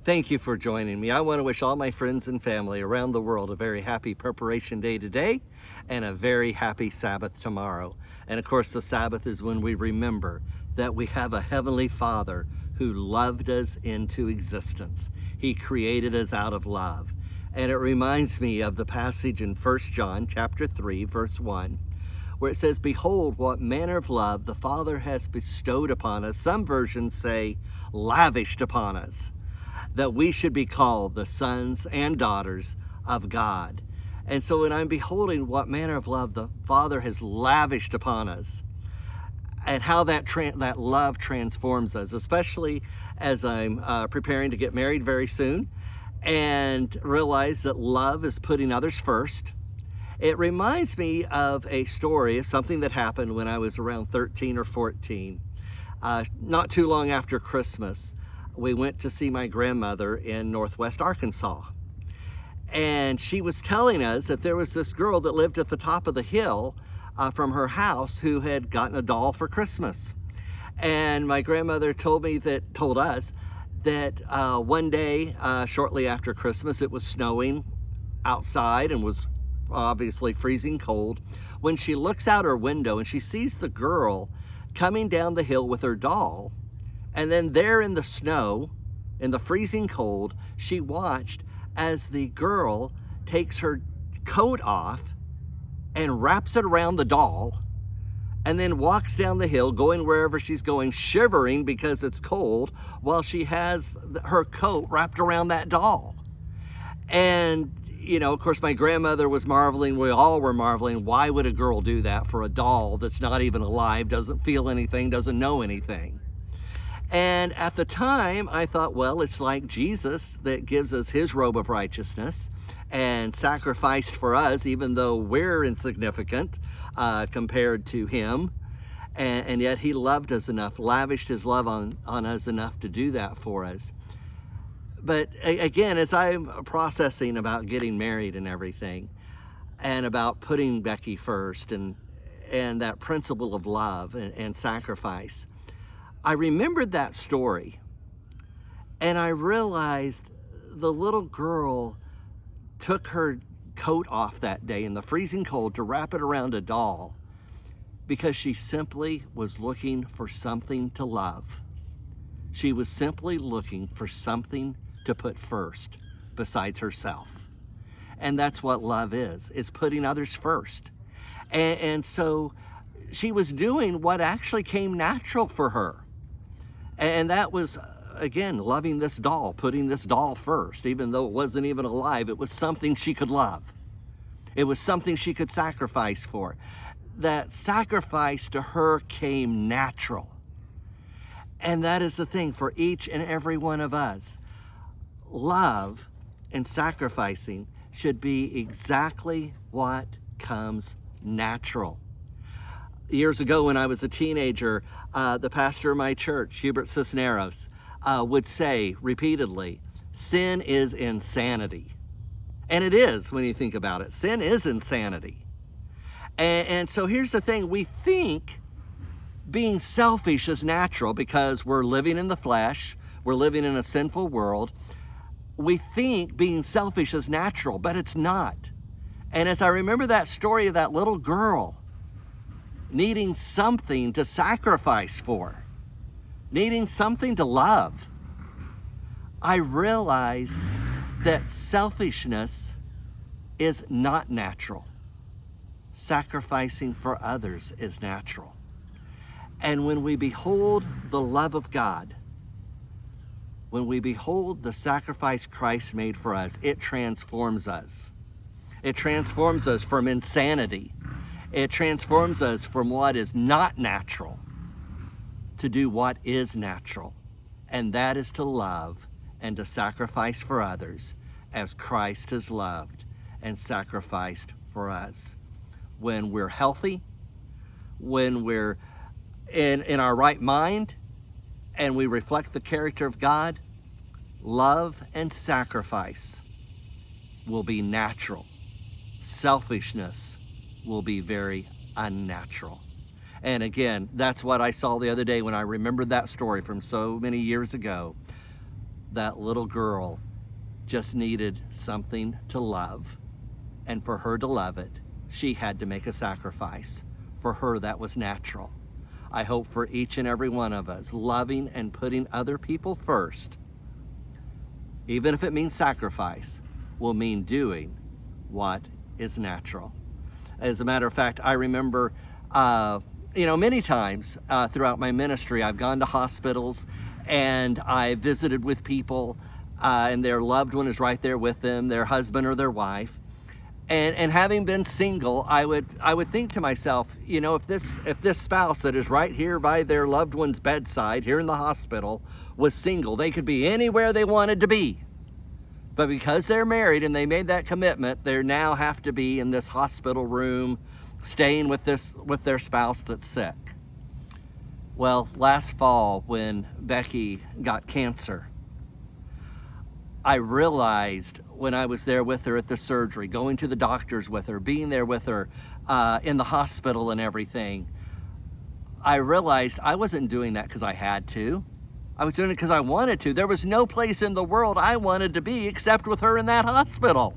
Thank you for joining me. I want to wish all my friends and family around the world a very happy Preparation Day today and a very happy Sabbath tomorrow. And of course, the Sabbath is when we remember that we have a Heavenly Father who loved us into existence. He created us out of love. And it reminds me of the passage in 1 John chapter 3, verse 1, where it says, "Behold, what manner of love the Father has bestowed upon us." Some versions say, lavished upon us, that we should be called the sons and daughters of God. And so when I'm beholding what manner of love the Father has lavished upon us, and how that love transforms us, especially as I'm preparing to get married very soon, and realize that love is putting others first, it reminds me of a story of something that happened when I was around 13 or 14. Not too long after Christmas, we went to see my grandmother in Northwest Arkansas. And she was telling us that there was this girl that lived at the top of the hill from her house who had gotten a doll for Christmas. And my grandmother told us that one day, shortly after Christmas, it was snowing outside and was obviously freezing cold, when she looks out her window and she sees the girl coming down the hill with her doll. And then there in the snow, in the freezing cold, she watched as the girl takes her coat off and wraps it around the doll, and then walks down the hill, going wherever she's going, shivering because it's cold, while she has her coat wrapped around that doll. And, you know, of course, my grandmother was marveling, we all were marveling, why would a girl do that for a doll that's not even alive, doesn't feel anything, doesn't know anything? And at the time, I thought, well, it's like Jesus that gives us his robe of righteousness and sacrificed for us, even though we're insignificant compared to him. And yet he loved us enough, lavished his love on us enough to do that for us. But again, as I'm processing about getting married and everything, and about putting Becky first, and that principle of love and sacrifice, I remembered that story, and I realized the little girl took her coat off that day in the freezing cold to wrap it around a doll because she simply was looking for something to love. She was simply looking for something to put first besides herself. And that's what love is putting others first. And so she was doing what actually came natural for her. And that was, again, loving this doll, putting this doll first, even though it wasn't even alive. It was something she could love. It was something she could sacrifice for. That sacrifice to her came natural. And that is the thing for each and every one of us. Love and sacrificing should be exactly what comes natural. Years ago, when I was a teenager, the pastor of my church, Hubert Cisneros, would say repeatedly, sin is insanity. And it is, when you think about it. Sin is insanity. And so here's the thing. We think being selfish is natural because we're living in the flesh. We're living in a sinful world. We think being selfish is natural, but it's not. And as I remember that story of that little girl needing something to sacrifice for, needing something to love, I realized that selfishness is not natural. Sacrificing for others is natural. And when we behold the love of God, when we behold the sacrifice Christ made for us, it transforms us. It transforms us from insanity. It transforms us from what is not natural to do what is natural. And that is to love and to sacrifice for others as Christ has loved and sacrificed for us. When we're healthy, when we're in our right mind, and we reflect the character of God, love and sacrifice will be natural. Selfishness will be very unnatural. And again, that's what I saw the other day when I remembered that story from so many years ago. that little girl just needed something to love. And for her to love it, she had to make a sacrifice. For her, that was natural. I hope for each and every one of us, loving and putting other people first, even if it means sacrifice, will mean doing what is natural. As a matter of fact, I remember, many times throughout my ministry, I've gone to hospitals and I visited with people and their loved one is right there with them, their husband or their wife. And having been single, I would think to myself, if this spouse that is right here by their loved one's bedside here in the hospital was single, they could be anywhere they wanted to be. But because they're married and they made that commitment, they now have to be in this hospital room, staying with their spouse that's sick. Well, last fall when Becky got cancer, I realized when I was there with her at the surgery, going to the doctors with her, being there with her in the hospital and everything, I realized I wasn't doing that because I had to. I was doing it because I wanted to. There was no place in the world I wanted to be except with her in that hospital.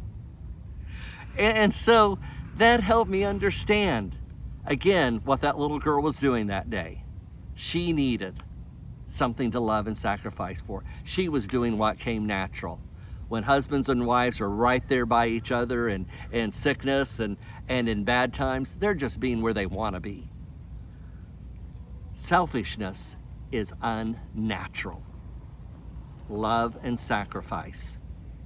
And so that helped me understand, again, what that little girl was doing that day. She needed something to love and sacrifice for. She was doing what came natural. When husbands and wives are right there by each other in sickness and in bad times, they're just being where they want to be. Selfishness is unnatural. Love and sacrifice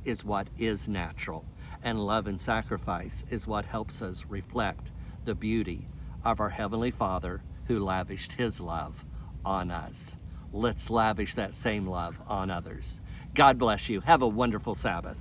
is what is natural. And love and sacrifice is what helps us reflect the beauty of our Heavenly Father who lavished His love on us. Let's lavish that same love on others. God bless you. Have a wonderful Sabbath.